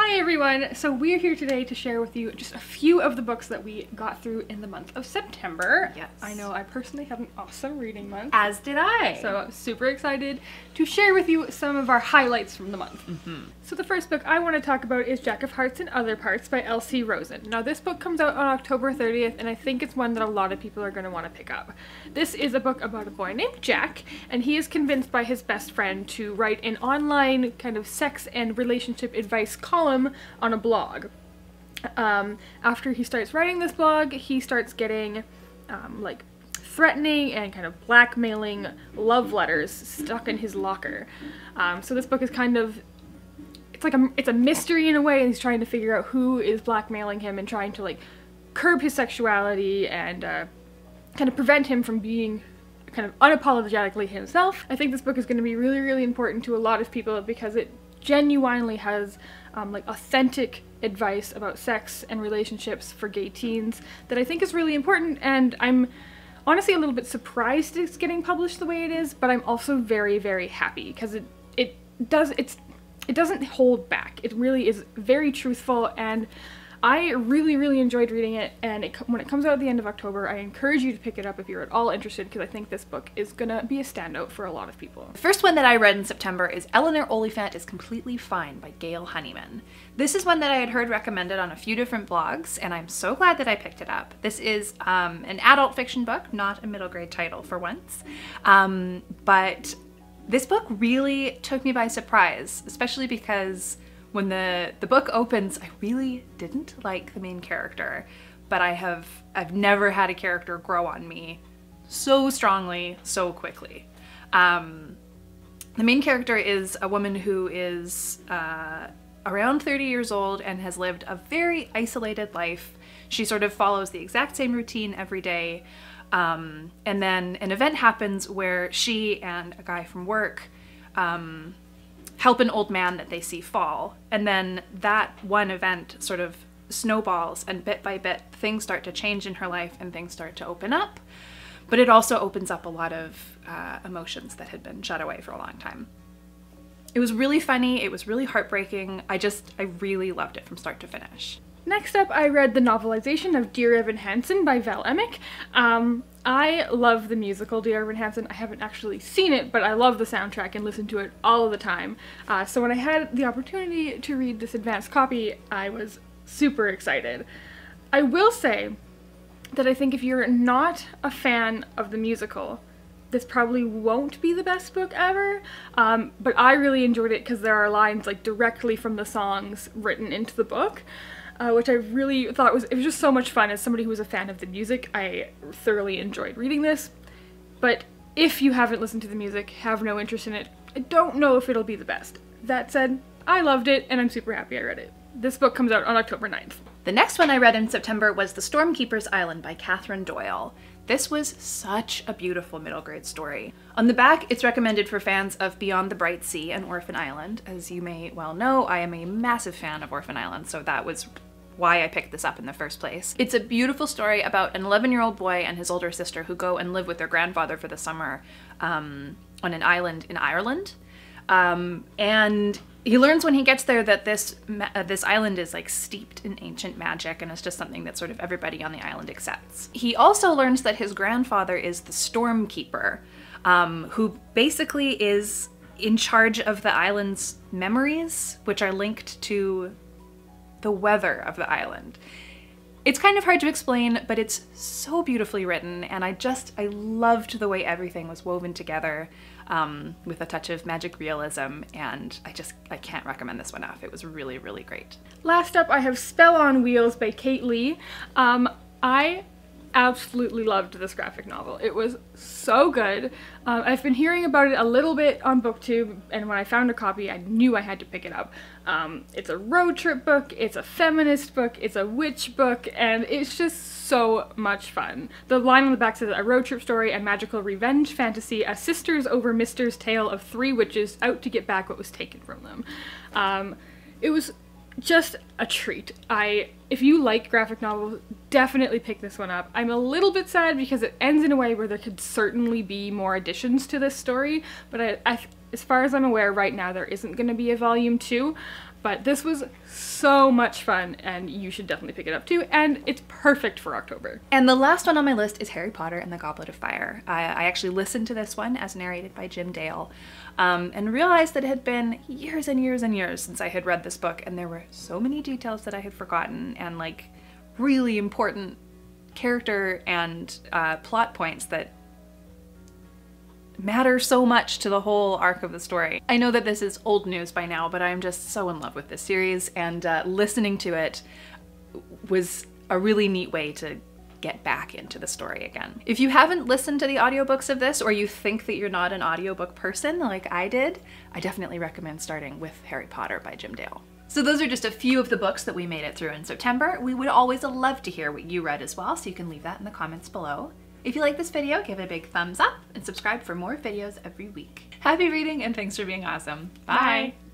Hi everyone! So we're here today to share with you just a few of the books that we got through in the month of September. Yes. I know I personally had an awesome reading month. As did I. So I'm super excited to share with you some of our highlights from the month. So the first book I want to talk about is Jack of Hearts and Other Parts by L.C. Rosen. Now this book comes out on October 30th and I think it's one that a lot of people are going to want to pick up. This is a book about a boy named Jack, and he is convinced by his best friend to write an online kind of sex and relationship advice column on a blog. After he starts writing this blog, he starts getting like threatening and kind of blackmailing love letters stuck in his locker. So this book is kind of, it's a mystery in a way, and he's trying to figure out who is blackmailing him and trying to like curb his sexuality and kind of prevent him from being kind of unapologetically himself. I think this book is going to be really, really important to a lot of people because it genuinely has like authentic advice about sex and relationships for gay teens that I think is really important, and I'm honestly a little bit surprised it's getting published the way it is, but I'm also very, very happy because it doesn't hold back. It really is very truthful, and I really, really enjoyed reading it, and when it comes out at the end of October, I encourage you to pick it up if you're at all interested, because I think this book is gonna be a standout for a lot of people. The first one that I read in September is Eleanor, Oliphant is Completely Fine by Gail Honeyman. This is one that I had heard recommended on a few different blogs, and I'm so glad that I picked it up. This is an adult fiction book, not a middle grade title for once, but this book really took me by surprise, especially because when the book opens, I really didn't like the main character, but I've never had a character grow on me so strongly, so quickly. The main character is a woman who is around 30 years old and has lived a very isolated life. She sort of follows the exact same routine every day, and then an event happens where she and a guy from work help an old man that they see fall, and then that one event sort of snowballs, and bit by bit things start to change in her life and things start to open up, but it also opens up a lot of emotions that had been shut away for a long time. It was really funny, it was really heartbreaking, I really loved it from start to finish. Next up, I read the novelization of Dear Evan Hansen by Val Emmich. I love the musical Dear Evan Hansen. I haven't actually seen it, but I love the soundtrack and listen to it all of the time. So when I had the opportunity to read this advanced copy, I was super excited. I will say that I think if you're not a fan of the musical, this probably won't be the best book ever, but I really enjoyed it because there are lines like directly from the songs written into the book. Which I really thought it was just so much fun. As somebody who was a fan of the music, I thoroughly enjoyed reading this. But if you haven't listened to the music, have no interest in it, I don't know if it'll be the best. That said, I loved it and I'm super happy I read it. This book comes out on October 9th. The next one I read in September was The Stormkeeper's Island by Catherine Doyle. This was such a beautiful middle grade story. On the back, it's recommended for fans of Beyond the Bright Sea and Orphan Island. As you may well know, I am a massive fan of Orphan Island, so that was why I picked this up in the first place. It's a beautiful story about an 11-year-old boy and his older sister who go and live with their grandfather for the summer on an island in Ireland. And he learns when he gets there that this island is like steeped in ancient magic, and it's just something that sort of everybody on the island accepts. He also learns that his grandfather is the Stormkeeper, who basically is in charge of the island's memories, which are linked to the weather of the island. It's kind of hard to explain, but it's so beautifully written, and I loved the way everything was woven together with a touch of magic realism, and I can't recommend this one enough. It was really, really great. Last up, I have Spell on Wheels by Kate Lee. I absolutely loved this graphic novel. It was so good. I've been hearing about it a little bit on BookTube, and when I found a copy, I knew I had to pick it up. It's a road trip book, it's a feminist book, it's a witch book, and it's just so much fun. The line on the back says, "A road trip story and magical revenge fantasy, a sisters over misters tale of three witches out to get back what was taken from them." It was just a treat. If you like graphic novels, definitely pick this one up. I'm a little bit sad because it ends in a way where there could certainly be more additions to this story, but As far as I'm aware, right now there isn't going to be a volume 2, but this was so much fun and you should definitely pick it up too, and it's perfect for October. And the last one on my list is Harry Potter and the Goblet of Fire. I actually listened to this one as narrated by Jim Dale, and realized that it had been years and years and years since I had read this book, and there were so many details that I had forgotten, and like really important character and plot points that matter so much to the whole arc of the story. I know that this is old news by now, but I'm just so in love with this series, and listening to it was a really neat way to get back into the story again. If you haven't listened to the audiobooks of this, or you think that you're not an audiobook person like I did, I definitely recommend starting with Harry Potter by Jim Dale. So those are just a few of the books that we made it through in September. We would always love to hear what you read as well, so you can leave that in the comments below. If you like this video, give it a big thumbs up and subscribe for more videos every week. Happy reading and thanks for being awesome. Bye. Bye.